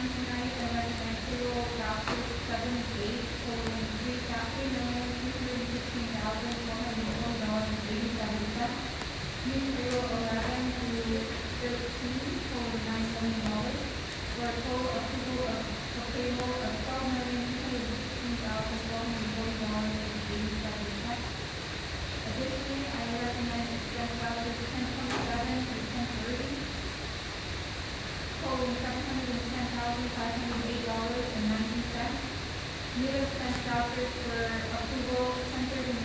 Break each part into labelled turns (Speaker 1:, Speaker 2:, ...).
Speaker 1: tonight, and recommend payroll vouchers 7 and 8 totaling $3,316,420.87. New payroll 11 through 13 totaling $9 million, for a total approval of payroll of $12,216,440.87. Additionally, I recommend expense vouchers 1027 through 1030 totaling $710,508.90. New expense vouchers for approval 1039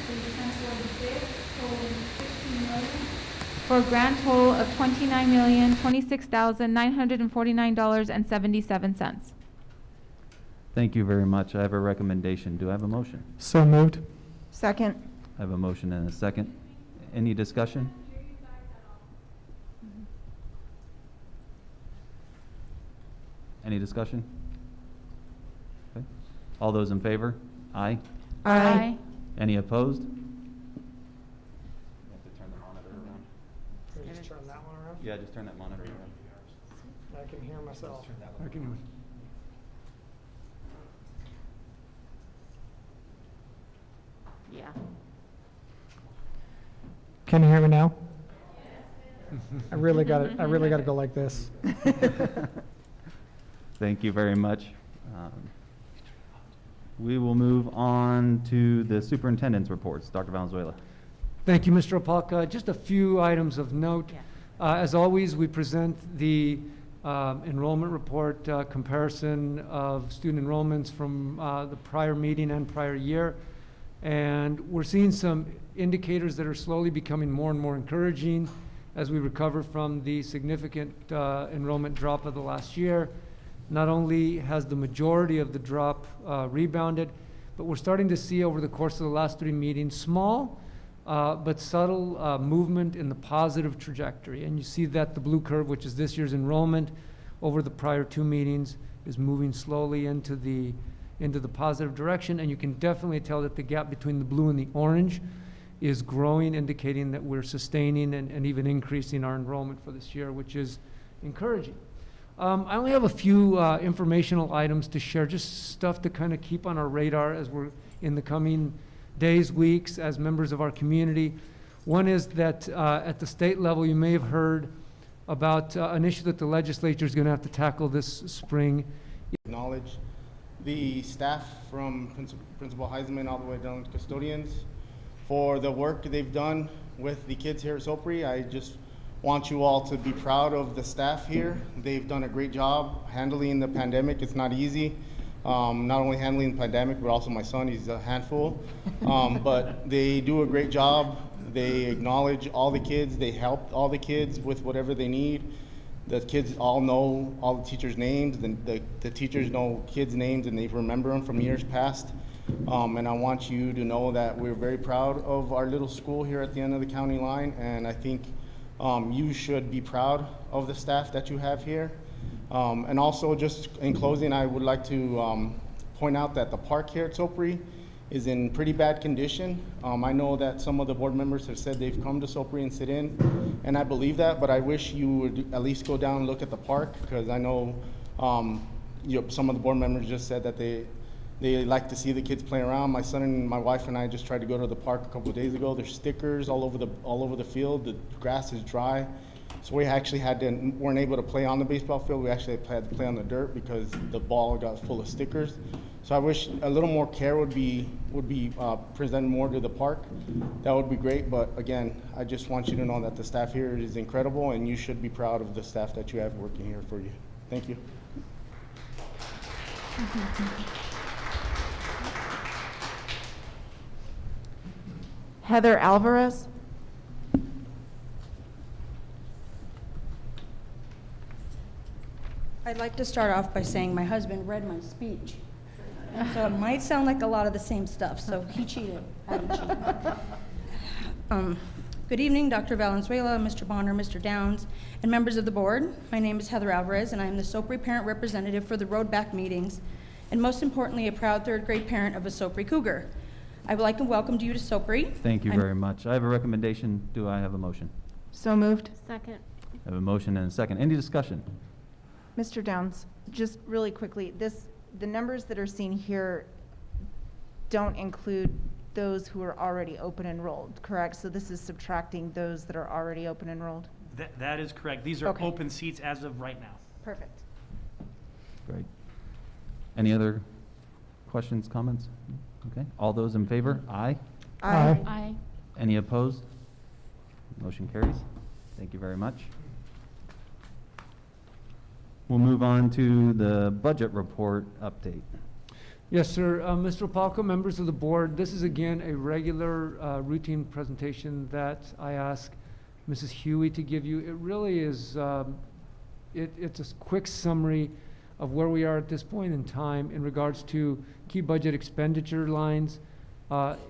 Speaker 1: through 1046 totaling $16 million. For a grand total of $29,026,949.77.
Speaker 2: Thank you very much. I have a recommendation. Do I have a motion?
Speaker 3: So moved.
Speaker 4: Second.
Speaker 2: I have a motion and a second. Any discussion? Any discussion? Okay. All those in favor? Aye.
Speaker 4: Aye.
Speaker 2: Any opposed?
Speaker 3: Can you just turn that one around?
Speaker 2: Yeah, just turn that monitor around.
Speaker 3: I can hear myself.
Speaker 5: I can hear it.
Speaker 4: Yeah.
Speaker 3: Can you hear me now? I really got to go like this.
Speaker 2: Thank you very much. We will move on to the superintendent's reports. Dr. Valenzuela.
Speaker 5: Thank you, Mr. Opalka. Just a few items of note. As always, we present the enrollment report comparison of student enrollments from the prior meeting and prior year. And we're seeing some indicators that are slowly becoming more and more encouraging as we recover from the significant enrollment drop of the last year. Not only has the majority of the drop rebounded, but we're starting to see over the course of the last 3 meetings, small but subtle movement in the positive trajectory. And you see that the blue curve, which is this year's enrollment, over the prior 2 meetings, is moving slowly into the positive direction. And you can definitely tell that the gap between the blue and the orange is growing, indicating that we're sustaining and even increasing our enrollment for this year, which is encouraging. I only have a few informational items to share, just stuff to kind of keep on our radar as we're in the coming days, weeks, as members of our community. One is that at the state level, you may have heard about an issue that the legislature is going to have to tackle this spring.
Speaker 6: Acknowledge the staff from Principal Heisman all the way down to custodians for the work they've done with the kids here at Sopri. I just want you all to be proud of the staff here. They've done a great job handling the pandemic. It's not easy. Not only handling the pandemic, but also my son, he's a handful. But they do a great job. They acknowledge all the kids. They help all the kids with whatever they need. The kids all know all the teachers' names. The teachers know kids' names and they remember them from years past. And I want you to know that we're very proud of our little school here at the end of the county line. And I think you should be proud of the staff that you have here. And also, just in closing, I would like to point out that the park here at Sopri is in pretty bad condition. I know that some of the board members have said they've come to Sopri and sit in, and I believe that, but I wish you would at least go down and look at the park, because I know some of the board members just said that they like to see the kids play around. My son and my wife and I just tried to go to the park a couple of days ago. There's stickers all over the field. The grass is dry. So we actually weren't able to play on the baseball field. We actually had to play on the dirt because the ball got full of stickers. So I wish a little more care would be presented more to the park. That would be great. But again, I just want you to know that the staff here is incredible, and you should be proud of the staff that you have working here for you. Thank you.
Speaker 4: Heather Alvarez.
Speaker 7: I'd like to start off by saying my husband read my speech. So it might sound like a lot of the same stuff, so he cheated. I didn't cheat. Good evening, Dr. Valenzuela, Mr. Bonner, Mr. Downs, and members of the board. My name is Heather Alvarez, and I am the Sopri parent representative for the Roadback meetings, and most importantly, a proud third grade parent of a Sopri Cougar. I would like to welcome you to Sopri.
Speaker 2: Thank you very much. I have a recommendation. Do I have a motion?
Speaker 4: So moved.
Speaker 8: Second.
Speaker 2: I have a motion and a second. Any discussion?
Speaker 4: Mr. Downs, just really quickly, the numbers that are seen here don't include those who are already open enrolled, correct? So this is subtracting those that are already open enrolled?
Speaker 8: That is correct. These are
Speaker 4: Okay.
Speaker 8: open seats as of right now.
Speaker 4: Perfect.
Speaker 2: Great. Any other questions, comments? Okay, all those in favor? Aye.
Speaker 3: Aye.
Speaker 4: Aye.
Speaker 2: Any opposed? Motion carries. Thank you very much. We'll move on to the budget report update.
Speaker 5: Yes, sir. Mr. Opalka, members of the board, this is again a regular routine presentation that I ask Mrs. Huey to give you. It really is, it's a quick summary of where we are at this point in time in regards to key budget expenditure lines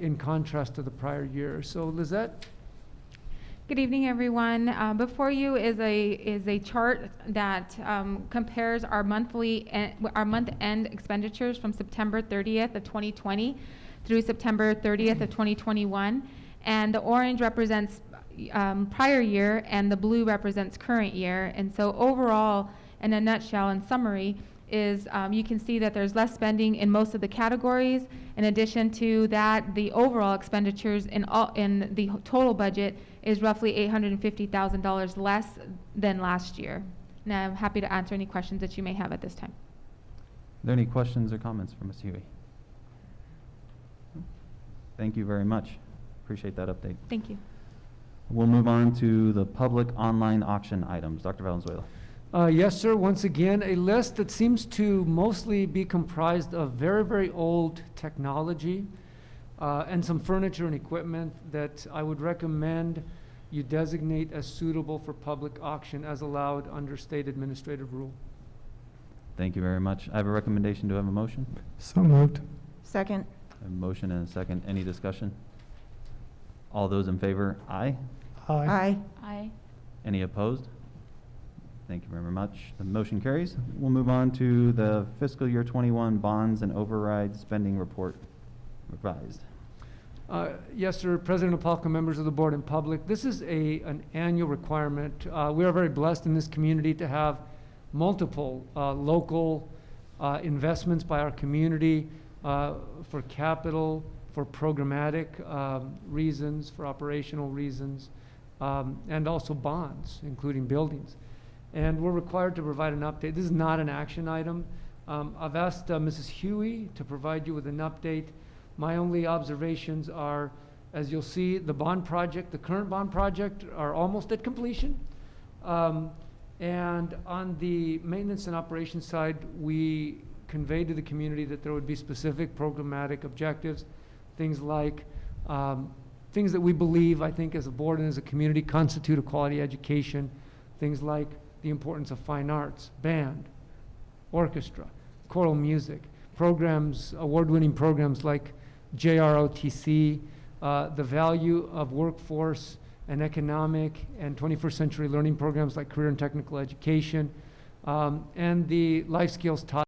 Speaker 5: in contrast to the prior year. So Lizette?
Speaker 1: Good evening, everyone. Before you is a chart that compares our month-end expenditures from September 30th of 2020 through September 30th of 2021. And the orange represents prior year, and the blue represents current year. And so overall, in a nutshell and summary, is you can see that there's less spending in most of the categories. In addition to that, the overall expenditures in the total budget is roughly $850,000 less than last year. And I'm happy to answer any questions that you may have at this time.
Speaker 2: Are there any questions or comments for Ms. Huey? Thank you very much. Appreciate that update.
Speaker 1: Thank you.
Speaker 2: We'll move on to the public online auction items. Dr. Valenzuela.
Speaker 5: Yes, sir. Once again, a list that seems to mostly be comprised of very, very old technology and some furniture and equipment that I would recommend you designate as suitable for public auction as allowed under state administrative rule.
Speaker 2: Thank you very much. I have a recommendation. Do I have a motion?
Speaker 3: So moved.
Speaker 4: Second.
Speaker 2: A motion and a second. Any discussion? All those in favor? Aye.
Speaker 3: Aye.
Speaker 4: Aye.
Speaker 1: Aye.
Speaker 2: Any opposed? Thank you very much. The motion carries. We'll move on to the fiscal year 21 bonds and override spending report revised.
Speaker 5: Yes, sir. President Opalka, members of the board and public, this is an annual requirement. We are very blessed in this community to have multiple local investments by our community for capital, for programmatic reasons, for operational reasons, and also bonds, including buildings. And we're required to provide an update. This is not an action item. I've asked Mrs. Huey to provide you with an update. My only observations are, as you'll see, the bond project, the current bond project, are almost at completion. And on the maintenance and operations side, we conveyed to the community that there would be specific programmatic objectives, things like things that we believe, I think, as a board and as a community constitute a quality education, things like the importance of fine arts, band, orchestra, choral music, programs, award-winning programs like JROTC, the value of workforce and economic and 21st century learning programs like career and technical education, and the life skills taught